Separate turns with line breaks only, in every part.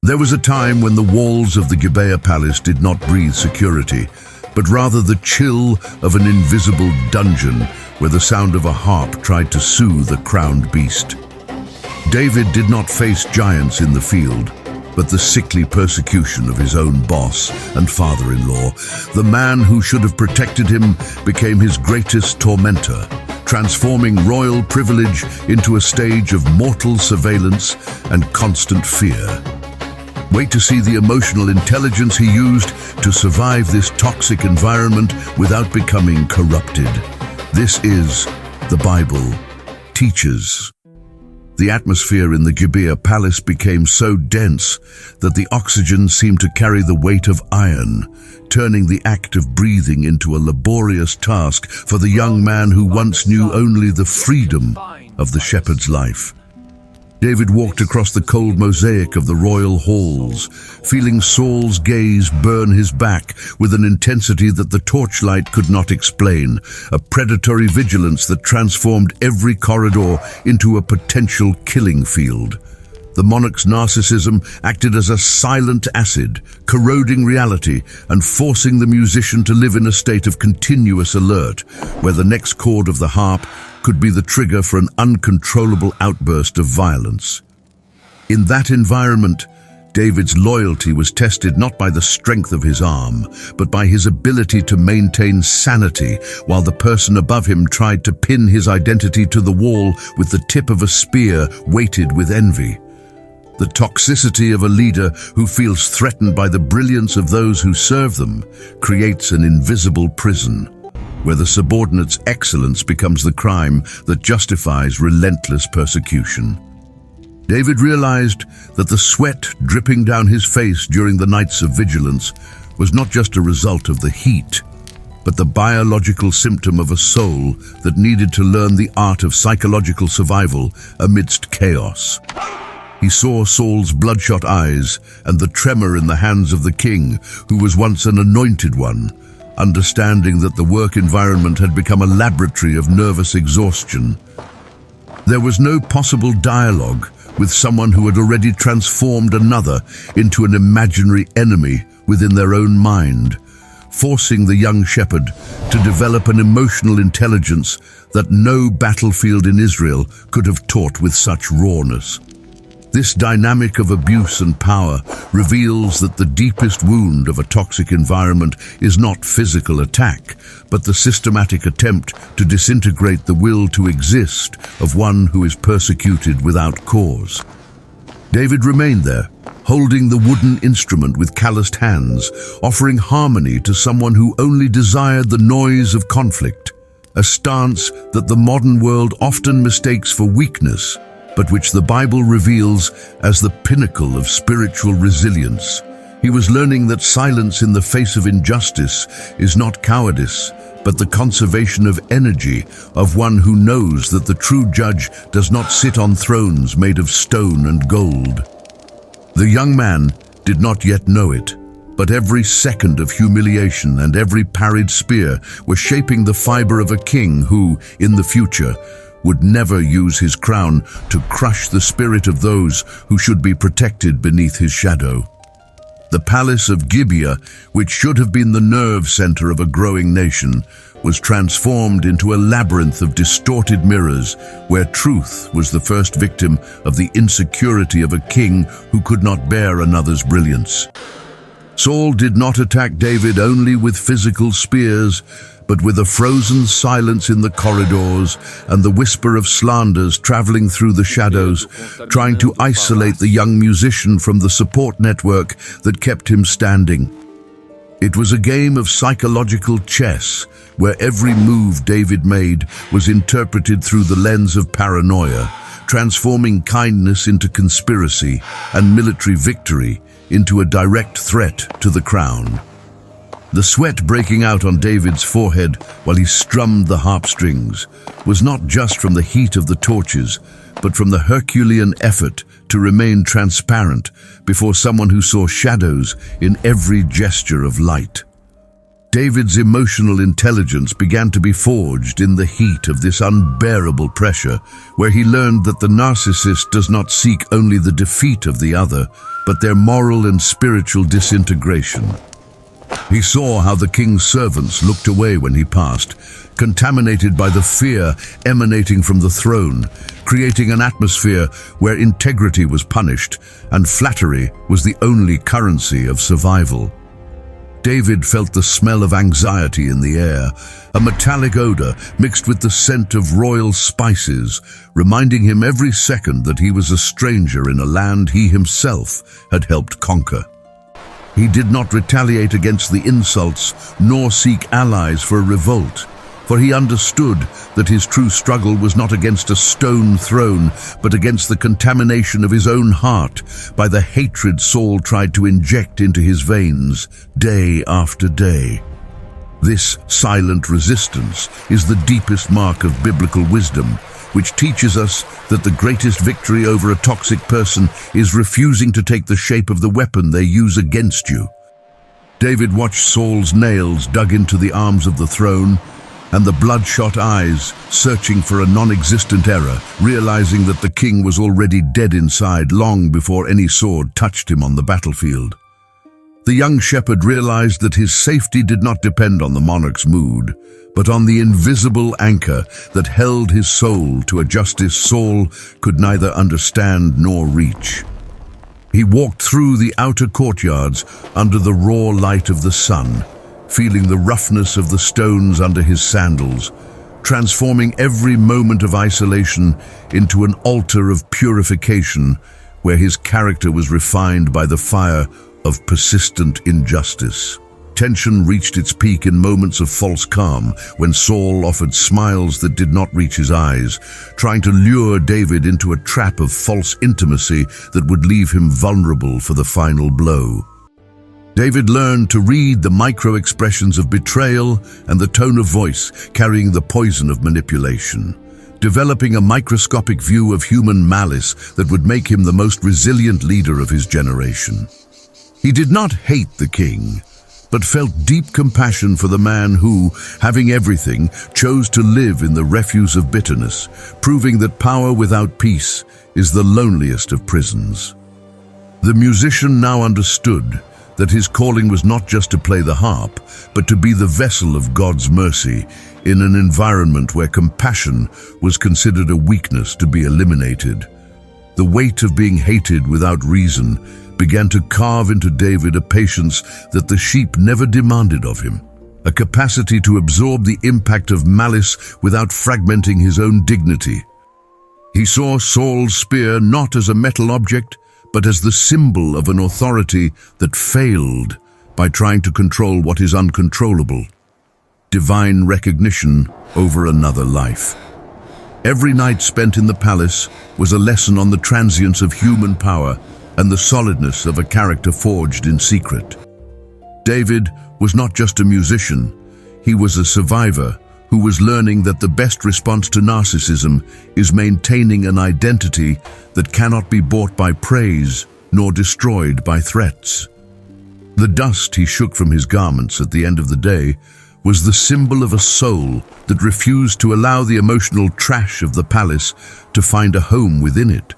There was a time when the walls of the Gibeah palace did not breathe security, but rather the chill of an invisible dungeon where the sound of a harp tried to soothe a crowned beast. David did not face giants in the field, but the sickly persecution of his own boss and father-in-law. The man who should have protected him became his greatest tormentor, transforming royal privilege into a stage of mortal surveillance and constant fear. Wait to see the emotional intelligence he used to survive this toxic environment without becoming corrupted. This is the Bible teaches. The atmosphere in the Gibeah palace became so dense that the oxygen seemed to carry the weight of iron, turning the act of breathing into a laborious task for the young man who once knew only the freedom of the shepherd's life. David walked across the cold mosaic of the royal halls, feeling Saul's gaze burn his back with an intensity that the torchlight could not explain, a predatory vigilance that transformed every corridor into a potential killing field. The monarch's narcissism acted as a silent acid, corroding reality and forcing the musician to live in a state of continuous alert, where the next chord of the harp could be the trigger for an uncontrollable outburst of violence. In that environment, David's loyalty was tested not by the strength of his arm, but by his ability to maintain sanity while the person above him tried to pin his identity to the wall with the tip of a spear weighted with envy. The toxicity of a leader who feels threatened by the brilliance of those who serve them creates an invisible prison, where the subordinate's excellence becomes the crime that justifies relentless persecution. David realized that the sweat dripping down his face during the nights of vigilance was not just a result of the heat, but the biological symptom of a soul that needed to learn the art of psychological survival amidst chaos. He saw Saul's bloodshot eyes and the tremor in the hands of the king, who was once an anointed one, understanding that the work environment had become a laboratory of nervous exhaustion. There was no possible dialogue with someone who had already transformed another into an imaginary enemy within their own mind, forcing the young shepherd to develop an emotional intelligence that no battlefield in Israel could have taught with such rawness. This dynamic of abuse and power reveals that the deepest wound of a toxic environment is not physical attack, but the systematic attempt to disintegrate the will to exist of one who is persecuted without cause. David remained there, holding the wooden instrument with calloused hands, offering harmony to someone who only desired the noise of conflict, a stance that the modern world often mistakes for weakness, but which the Bible reveals as the pinnacle of spiritual resilience. He was learning that silence in the face of injustice is not cowardice, but the conservation of energy of one who knows that the true judge does not sit on thrones made of stone and gold. The young man did not yet know it, but every second of humiliation and every parried spear were shaping the fiber of a king who, in the future, would never use his crown to crush the spirit of those who should be protected beneath his shadow. The palace of Gibeah, which should have been the nerve center of a growing nation, was transformed into a labyrinth of distorted mirrors where truth was the first victim of the insecurity of a king who could not bear another's brilliance. Saul did not attack David only with physical spears, but with a frozen silence in the corridors and the whisper of slanders traveling through the shadows, trying to isolate the young musician from the support network that kept him standing. It was a game of psychological chess, where every move David made was interpreted through the lens of paranoia, transforming kindness into conspiracy and military victory into a direct threat to the crown. The sweat breaking out on David's forehead while he strummed the harp strings was not just from the heat of the torches, but from the Herculean effort to remain transparent before someone who saw shadows in every gesture of light. David's emotional intelligence began to be forged in the heat of this unbearable pressure, where he learned that the narcissist does not seek only the defeat of the other, but their moral and spiritual disintegration. He saw how the king's servants looked away when he passed, contaminated by the fear emanating from the throne, creating an atmosphere where integrity was punished and flattery was the only currency of survival. David felt the smell of anxiety in the air, a metallic odor mixed with the scent of royal spices, reminding him every second that he was a stranger in a land he himself had helped conquer. He did not retaliate against the insults nor seek allies for a revolt, for he understood that his true struggle was not against a stone throne, but against the contamination of his own heart by the hatred Saul tried to inject into his veins day after day. This silent resistance is the deepest mark of biblical wisdom, which teaches us that the greatest victory over a toxic person is refusing to take the shape of the weapon they use against you. David watched Saul's nails dug into the arms of the throne, and the bloodshot eyes searching for a non-existent error, realizing that the king was already dead inside long before any sword touched him on the battlefield. The young shepherd realized that his safety did not depend on the monarch's mood, but on the invisible anchor that held his soul to a justice Saul could neither understand nor reach. He walked through the outer courtyards under the raw light of the sun, feeling the roughness of the stones under his sandals, transforming every moment of isolation into an altar of purification where his character was refined by the fire of persistent injustice. Tension reached its peak in moments of false calm when Saul offered smiles that did not reach his eyes, trying to lure David into a trap of false intimacy that would leave him vulnerable for the final blow. David learned to read the micro-expressions of betrayal and the tone of voice carrying the poison of manipulation, developing a microscopic view of human malice that would make him the most resilient leader of his generation. He did not hate the king, but felt deep compassion for the man who, having everything, chose to live in the refuse of bitterness, proving that power without peace is the loneliest of prisons. The musician now understood that his calling was not just to play the harp, but to be the vessel of God's mercy in an environment where compassion was considered a weakness to be eliminated. The weight of being hated without reason began to carve into David a patience that the sheep never demanded of him, a capacity to absorb the impact of malice without fragmenting his own dignity. He saw Saul's spear not as a metal object, but as the symbol of an authority that failed by trying to control what is uncontrollable. Divine recognition over another life. Every night spent in the palace was a lesson on the transience of human power and the solidness of a character forged in secret. David was not just a musician, he was a survivor who was learning that the best response to narcissism is maintaining an identity that cannot be bought by praise nor destroyed by threats. The dust he shook from his garments at the end of the day was the symbol of a soul that refused to allow the emotional trash of the palace to find a home within it.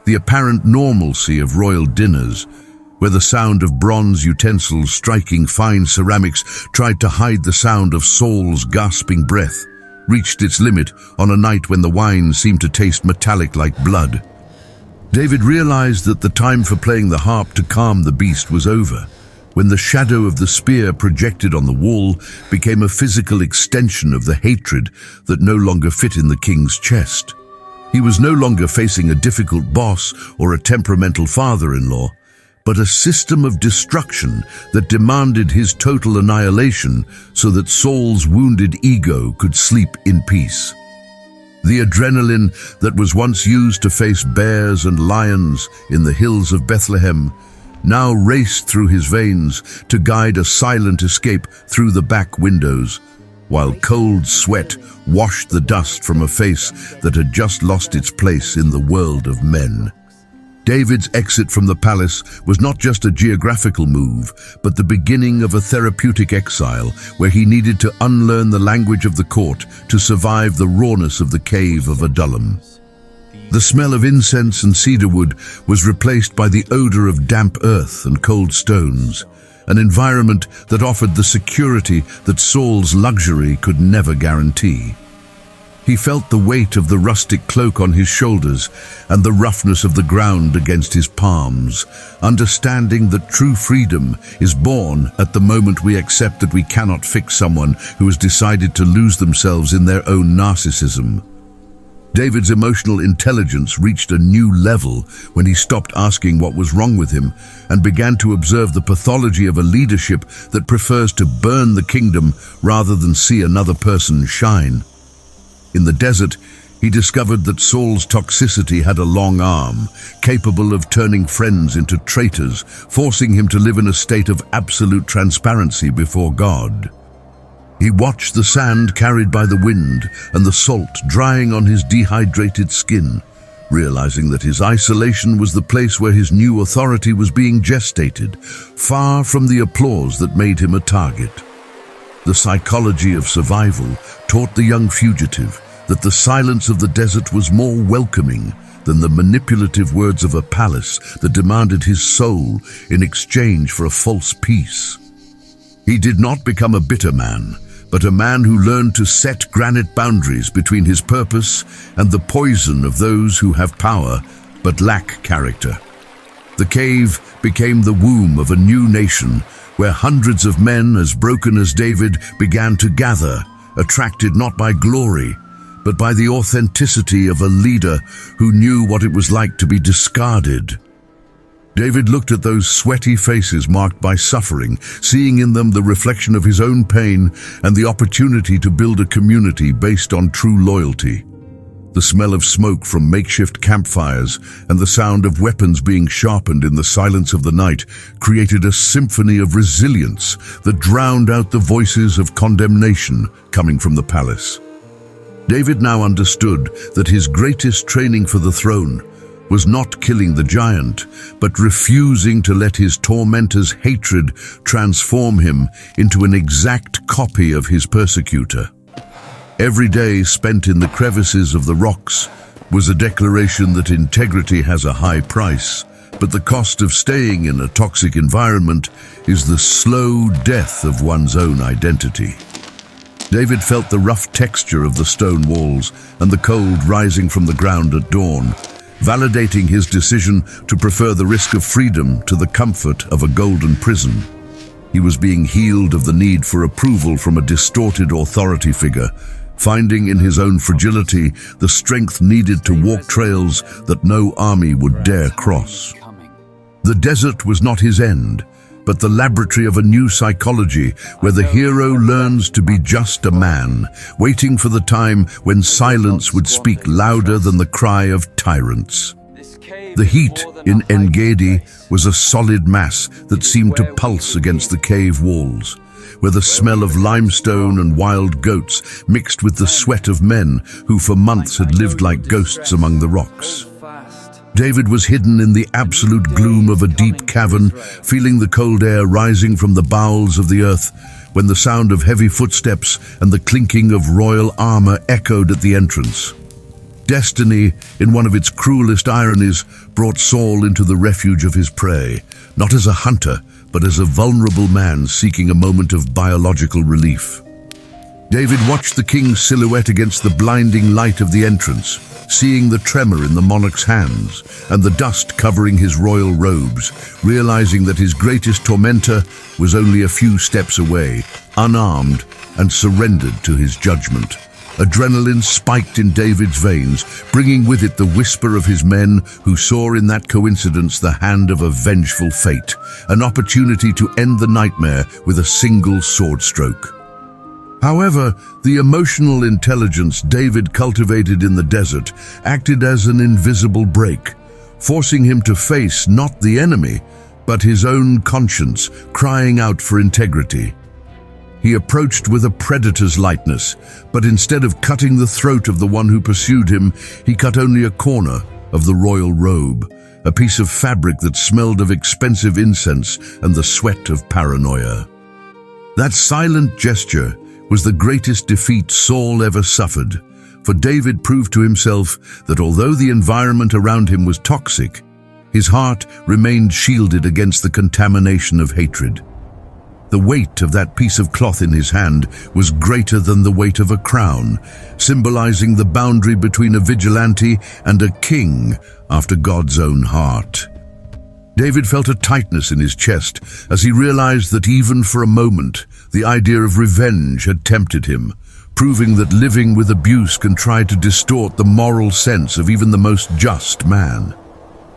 The apparent normalcy of royal dinners, where the sound of bronze utensils striking fine ceramics tried to hide the sound of Saul's gasping breath, reached its limit on a night when the wine seemed to taste metallic like blood. David realized that the time for playing the harp to calm the beast was over, when the shadow of the spear projected on the wall became a physical extension of the hatred that no longer fit in the king's chest. He was no longer facing a difficult boss or a temperamental father-in-law, but a system of destruction that demanded his total annihilation so that Saul's wounded ego could sleep in peace. The adrenaline that was once used to face bears and lions in the hills of Bethlehem now raced through his veins to guide a silent escape through the back windows, while cold sweat washed the dust from a face that had just lost its place in the world of men. David's exit from the palace was not just a geographical move, but the beginning of a therapeutic exile where he needed to unlearn the language of the court to survive the rawness of the cave of Adullam. The smell of incense and cedarwood was replaced by the odor of damp earth and cold stones, an environment that offered the security that Saul's luxury could never guarantee. He felt the weight of the rustic cloak on his shoulders and the roughness of the ground against his palms, understanding that true freedom is born at the moment we accept that we cannot fix someone who has decided to lose themselves in their own narcissism. David's emotional intelligence reached a new level when he stopped asking what was wrong with him and began to observe the pathology of a leadership that prefers to burn the kingdom rather than see another person shine. In the desert, he discovered that Saul's toxicity had a long arm, capable of turning friends into traitors, forcing him to live in a state of absolute transparency before God. He watched the sand carried by the wind and the salt drying on his dehydrated skin, realizing that his isolation was the place where his new authority was being gestated, far from the applause that made him a target. The psychology of survival taught the young fugitive that the silence of the desert was more welcoming than the manipulative words of a palace that demanded his soul in exchange for a false peace. He did not become a bitter man, but a man who learned to set granite boundaries between his purpose and the poison of those who have power but lack character. The cave became the womb of a new nation where hundreds of men as broken as David began to gather, attracted not by glory, but by the authenticity of a leader who knew what it was like to be discarded. David looked at those sweaty faces marked by suffering, seeing in them the reflection of his own pain and the opportunity to build a community based on true loyalty. The smell of smoke from makeshift campfires and the sound of weapons being sharpened in the silence of the night created a symphony of resilience that drowned out the voices of condemnation coming from the palace. David now understood that his greatest training for the throne was not killing the giant, but refusing to let his tormentor's hatred transform him into an exact copy of his persecutor. Every day spent in the crevices of the rocks was a declaration that integrity has a high price, but the cost of staying in a toxic environment is the slow death of one's own identity. David felt the rough texture of the stone walls and the cold rising from the ground at dawn, validating his decision to prefer the risk of freedom to the comfort of a golden prison. He was being healed of the need for approval from a distorted authority figure, finding in his own fragility the strength needed to walk trails that no army would dare cross. The desert was not his end, but the laboratory of a new psychology where the hero learns to be just a man, waiting for the time when silence would speak louder than the cry of tyrants. The heat in En-Gedi was a solid mass that seemed to pulse against the cave walls, where the smell of limestone and wild goats mixed with the sweat of men who for months had lived like ghosts among the rocks. David was hidden in the absolute gloom of a deep cavern, feeling the cold air rising from the bowels of the earth, when the sound of heavy footsteps and the clinking of royal armor echoed at the entrance. Destiny, in one of its cruelest ironies, brought Saul into the refuge of his prey, not as a hunter, but as a vulnerable man seeking a moment of biological relief. David watched the king's silhouette against the blinding light of the entrance, seeing the tremor in the monarch's hands and the dust covering his royal robes, realizing that his greatest tormentor was only a few steps away, unarmed and surrendered to his judgment. Adrenaline spiked in David's veins, bringing with it the whisper of his men who saw in that coincidence the hand of a vengeful fate, an opportunity to end the nightmare with a single sword stroke. However, the emotional intelligence David cultivated in the desert acted as an invisible brake, forcing him to face not the enemy, but his own conscience crying out for integrity. He approached with a predator's lightness, but instead of cutting the throat of the one who pursued him, he cut only a corner of the royal robe, a piece of fabric that smelled of expensive incense and the sweat of paranoia. That silent gesture was the greatest defeat Saul ever suffered, for David proved to himself that although the environment around him was toxic, his heart remained shielded against the contamination of hatred. The weight of that piece of cloth in his hand was greater than the weight of a crown, symbolizing the boundary between a vigilante and a king after God's own heart. David felt a tightness in his chest as he realized that even for a moment, the idea of revenge had tempted him, proving that living with abuse can try to distort the moral sense of even the most just man.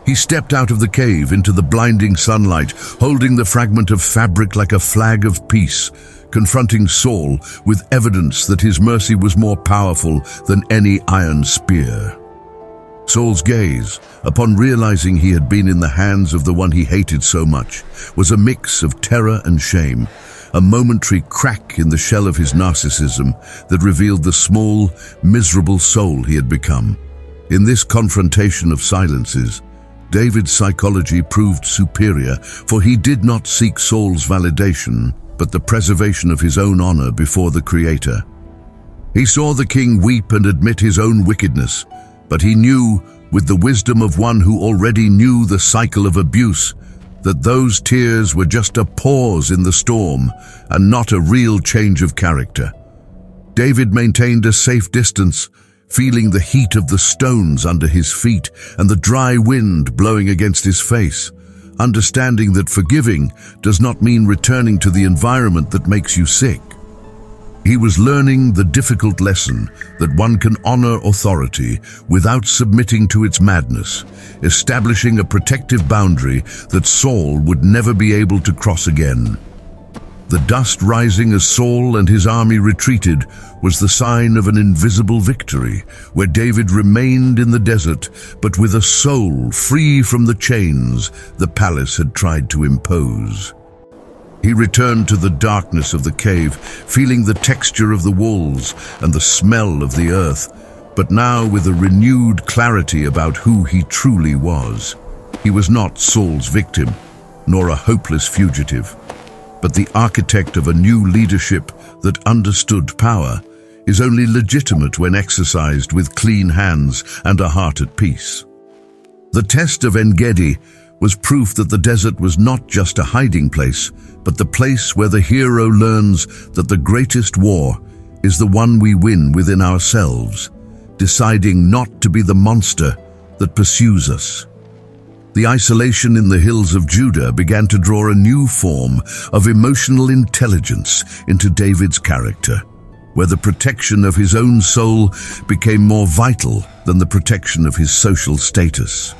He stepped out of the cave into the blinding sunlight, holding the fragment of fabric like a flag of peace, confronting Saul with evidence that his mercy was more powerful than any iron spear. Saul's gaze, upon realizing he had been in the hands of the one he hated so much, was a mix of terror and shame, a momentary crack in the shell of his narcissism that revealed the small, miserable soul he had become. In this confrontation of silences, David's psychology proved superior, for he did not seek Saul's validation, but the preservation of his own honor before the Creator. He saw the king weep and admit his own wickedness, but he knew, with the wisdom of one who already knew the cycle of abuse, that those tears were just a pause in the storm and not a real change of character. David maintained a safe distance, feeling the heat of the stones under his feet and the dry wind blowing against his face, understanding that forgiving does not mean returning to the environment that makes you sick. He was learning the difficult lesson that one can honor authority without submitting to its madness, establishing a protective boundary that Saul would never be able to cross again. The dust rising as Saul and his army retreated was the sign of an invisible victory, where David remained in the desert, but with a soul free from the chains the palace had tried to impose. He returned to the darkness of the cave, feeling the texture of the walls and the smell of the earth, but now with a renewed clarity about who he truly was. He was not Saul's victim, nor a hopeless fugitive, but the architect of a new leadership that understood power is only legitimate when exercised with clean hands and a heart at peace. The test of En-Gedi was proof that the desert was not just a hiding place, but the place where the hero learns that the greatest war is the one we win within ourselves, deciding not to be the monster that pursues us. The isolation in the hills of Judah began to draw a new form of emotional intelligence into David's character, where the protection of his own soul became more vital than the protection of his social status.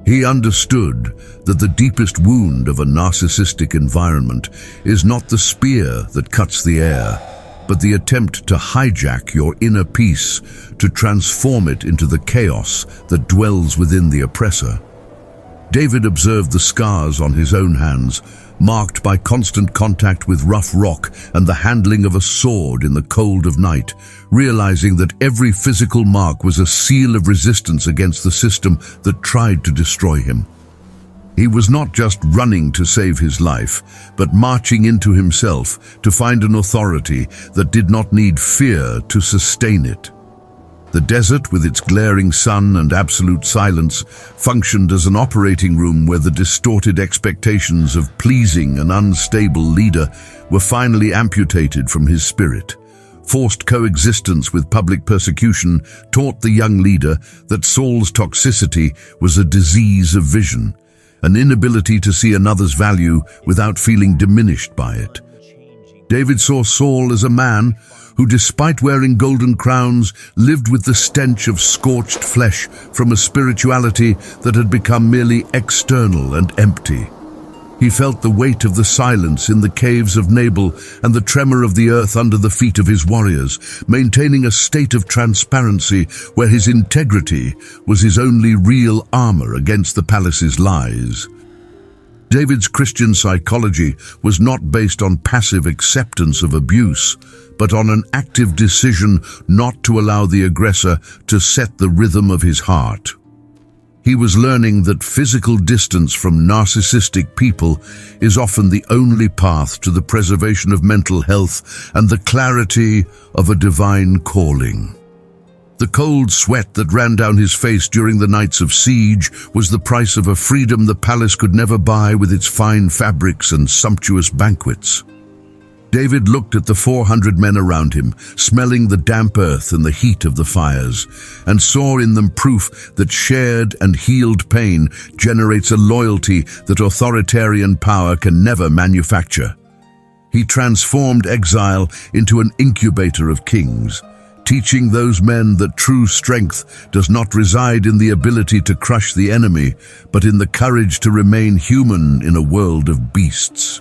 He understood that the deepest wound of a narcissistic environment is not the spear that cuts the air, but the attempt to hijack your inner peace to transform it into the chaos that dwells within the oppressor. David observed the scars on his own hands, marked by constant contact with rough rock and the handling of a sword in the cold of night, realizing that every physical mark was a seal of resistance against the system that tried to destroy him. He was not just running to save his life, but marching into himself to find an authority that did not need fear to sustain it. The desert, with its glaring sun and absolute silence, functioned as an operating room where the distorted expectations of pleasing an unstable leader were finally amputated from his spirit. Forced coexistence with public persecution taught the young leader that Saul's toxicity was a disease of vision, an inability to see another's value without feeling diminished by it. David saw Saul as a man who, despite wearing golden crowns, lived with the stench of scorched flesh from a spirituality that had become merely external and empty. He felt the weight of the silence in the caves of Nabal and the tremor of the earth under the feet of his warriors, maintaining a state of transparency where his integrity was his only real armor against the palace's lies. David's Christian psychology was not based on passive acceptance of abuse, but on an active decision not to allow the aggressor to set the rhythm of his heart. He was learning that physical distance from narcissistic people is often the only path to the preservation of mental health and the clarity of a divine calling. The cold sweat that ran down his face during the nights of siege was the price of a freedom the palace could never buy with its fine fabrics and sumptuous banquets. David looked at the 400 men around him, smelling the damp earth and the heat of the fires, and saw in them proof that shared and healed pain generates a loyalty that authoritarian power can never manufacture. He transformed exile into an incubator of kings, teaching those men that true strength does not reside in the ability to crush the enemy, but in the courage to remain human in a world of beasts.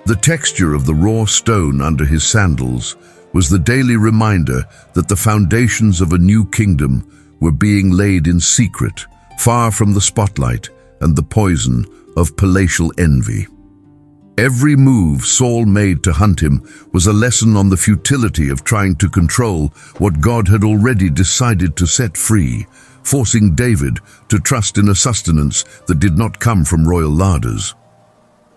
The texture of the raw stone under his sandals was the daily reminder that the foundations of a new kingdom were being laid in secret, far from the spotlight and the poison of palatial envy. Every move Saul made to hunt him was a lesson on the futility of trying to control what God had already decided to set free, forcing David to trust in a sustenance that did not come from royal larders.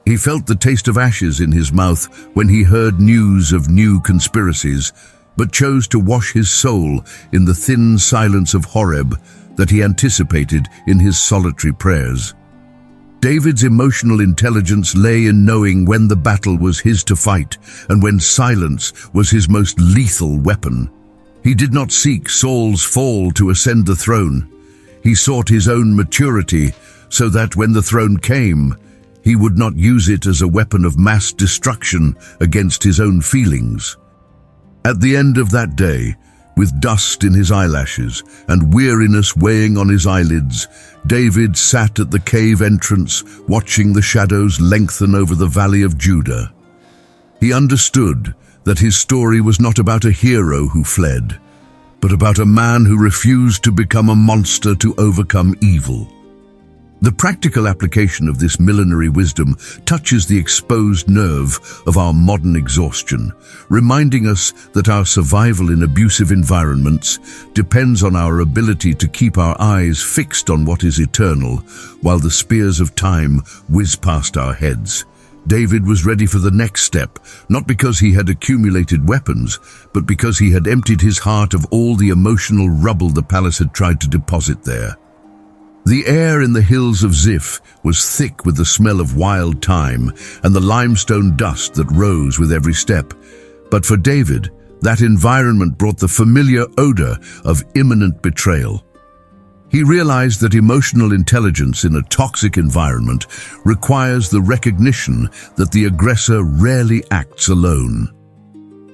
He felt the taste of ashes in his mouth when he heard news of new conspiracies, but chose to wash his soul in the thin silence of Horeb that he anticipated in his solitary prayers. David's emotional intelligence lay in knowing when the battle was his to fight and when silence was his most lethal weapon. He did not seek Saul's fall to ascend the throne. He sought his own maturity so that when the throne came, he would not use it as a weapon of mass destruction against his own feelings. At the end of that day, with dust in his eyelashes and weariness weighing on his eyelids, David sat at the cave entrance, watching the shadows lengthen over the valley of Judah. He understood that his story was not about a hero who fled, but about a man who refused to become a monster to overcome evil. The practical application of this millenary wisdom touches the exposed nerve of our modern exhaustion, reminding us that our survival in abusive environments depends on our ability to keep our eyes fixed on what is eternal, while the spears of time whiz past our heads. David was ready for the next step, not because he had accumulated weapons, but because he had emptied his heart of all the emotional rubble the palace had tried to deposit there. The air in the hills of Ziph was thick with the smell of wild thyme and the limestone dust that rose with every step. But for David, that environment brought the familiar odor of imminent betrayal. He realized that emotional intelligence in a toxic environment requires the recognition that the aggressor rarely acts alone.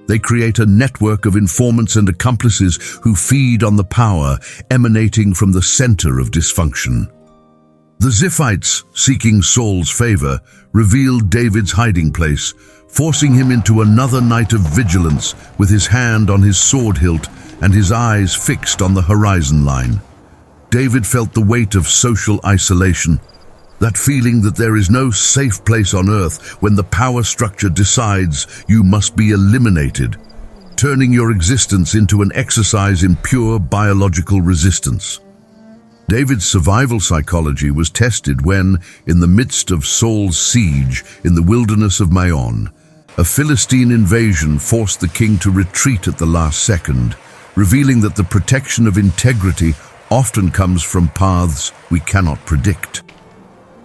They create a network of informants and accomplices who feed on the power emanating from the center of dysfunction. The Ziphites, seeking Saul's favor, revealed David's hiding place, forcing him into another night of vigilance with his hand on his sword hilt and his eyes fixed on the horizon line. David felt the weight of social isolation, that feeling that there is no safe place on earth when the power structure decides you must be eliminated, turning your existence into an exercise in pure biological resistance. David's survival psychology was tested when, in the midst of Saul's siege in the wilderness of Maon, a Philistine invasion forced the king to retreat at the last second, revealing that the protection of integrity often comes from paths we cannot predict.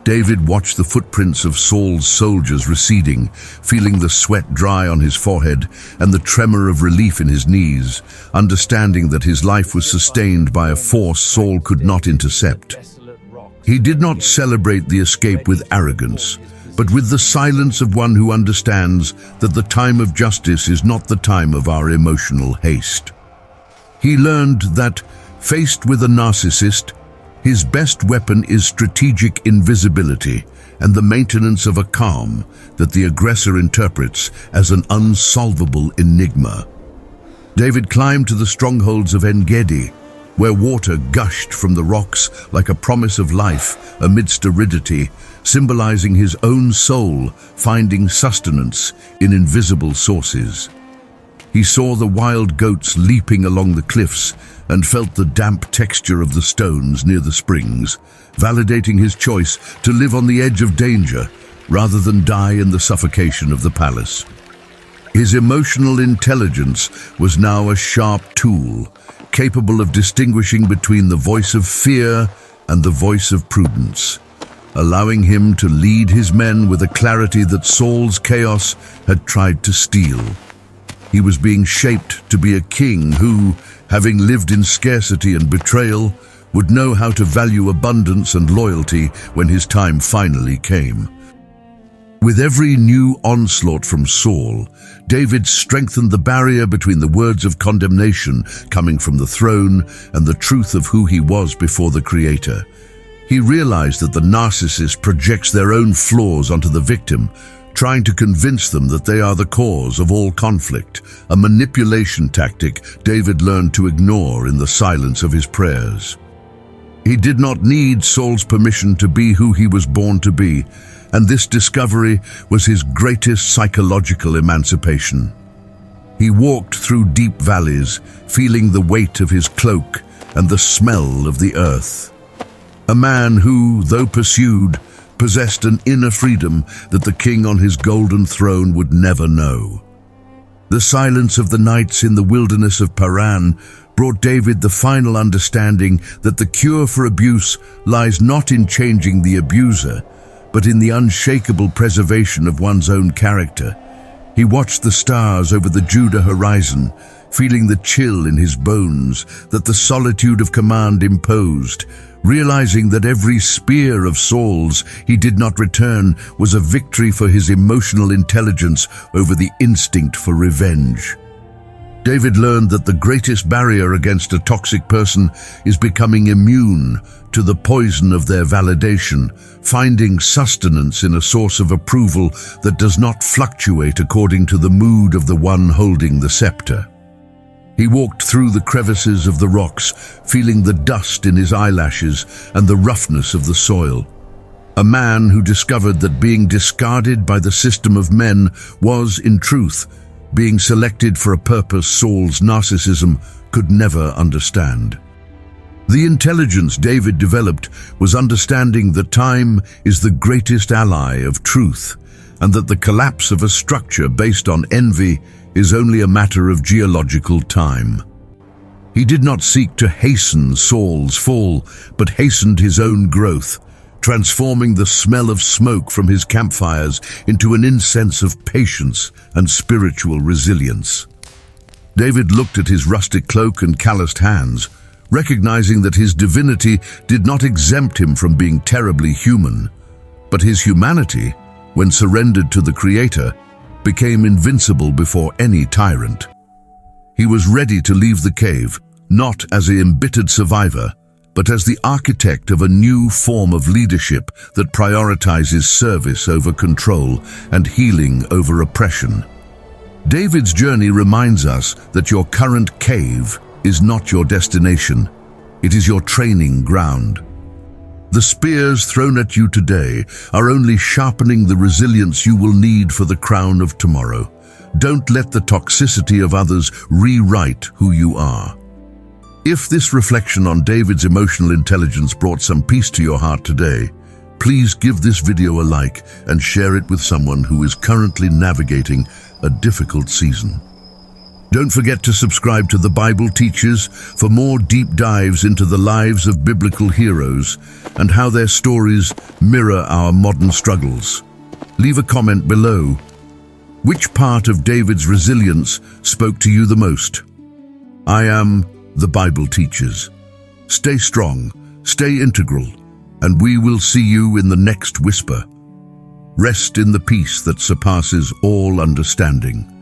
David watched the footprints of Saul's soldiers receding, feeling the sweat dry on his forehead and the tremor of relief in his knees, understanding that his life was sustained by a force Saul could not intercept. He did not celebrate the escape with arrogance, but with the silence of one who understands that the time of justice is not the time of our emotional haste. He learned that, faced with a narcissist, his best weapon is strategic invisibility and the maintenance of a calm that the aggressor interprets as an unsolvable enigma. David climbed to the strongholds of En-Gedi, where water gushed from the rocks like a promise of life amidst aridity, symbolizing his own soul finding sustenance in invisible sources. He saw the wild goats leaping along the cliffs, and felt the damp texture of the stones near the springs, validating his choice to live on the edge of danger rather than die in the suffocation of the palace. His emotional intelligence was now a sharp tool, capable of distinguishing between the voice of fear and the voice of prudence, allowing him to lead his men with a clarity that Saul's chaos had tried to steal. He was being shaped to be a king who, having lived in scarcity and betrayal, would know how to value abundance and loyalty when his time finally came. With every new onslaught from Saul, David strengthened the barrier between the words of condemnation coming from the throne and the truth of who he was before the Creator. He realized that the narcissist projects their own flaws onto the victim, trying to convince them that they are the cause of all conflict, a manipulation tactic David learned to ignore in the silence of his prayers. He did not need Saul's permission to be who he was born to be, and this discovery was his greatest psychological emancipation. He walked through deep valleys, feeling the weight of his cloak and the smell of the earth. A man who, though pursued, possessed an inner freedom that the king on his golden throne would never know. The silence of the nights in the wilderness of Paran brought David the final understanding that the cure for abuse lies not in changing the abuser, but in the unshakable preservation of one's own character. He watched the stars over the Judah horizon, feeling the chill in his bones that the solitude of command imposed, realizing that every spear of Saul's he did not return was a victory for his emotional intelligence over the instinct for revenge. David learned that the greatest barrier against a toxic person is becoming immune to the poison of their validation, finding sustenance in a source of approval that does not fluctuate according to the mood of the one holding the scepter. He walked through the crevices of the rocks, feeling the dust in his eyelashes and the roughness of the soil. A man who discovered that being discarded by the system of men was, in truth, being selected for a purpose Saul's narcissism could never understand. The intelligence David developed was understanding that time is the greatest ally of truth, and that the collapse of a structure based on envy is only a matter of geological time. He did not seek to hasten Saul's fall, but hastened his own growth, transforming the smell of smoke from his campfires into an incense of patience and spiritual resilience. David looked at his rustic cloak and calloused hands, recognizing that his divinity did not exempt him from being terribly human, but his humanity, when surrendered to the Creator, became invincible before any tyrant. He was ready to leave the cave, not as an embittered survivor, but as the architect of a new form of leadership that prioritizes service over control and healing over oppression. David's journey reminds us that your current cave is not your destination, it is your training ground. The spears thrown at you today are only sharpening the resilience you will need for the crown of tomorrow. Don't let the toxicity of others rewrite who you are. If this reflection on David's emotional intelligence brought some peace to your heart today, please give this video a like and share it with someone who is currently navigating a difficult season. Don't forget to subscribe to The Bible Teaches for more deep dives into the lives of biblical heroes and how their stories mirror our modern struggles. Leave a comment below. Which part of David's resilience spoke to you the most? I am The Bible Teaches. Stay strong, stay integral, and we will see you in the next whisper. Rest in the peace that surpasses all understanding.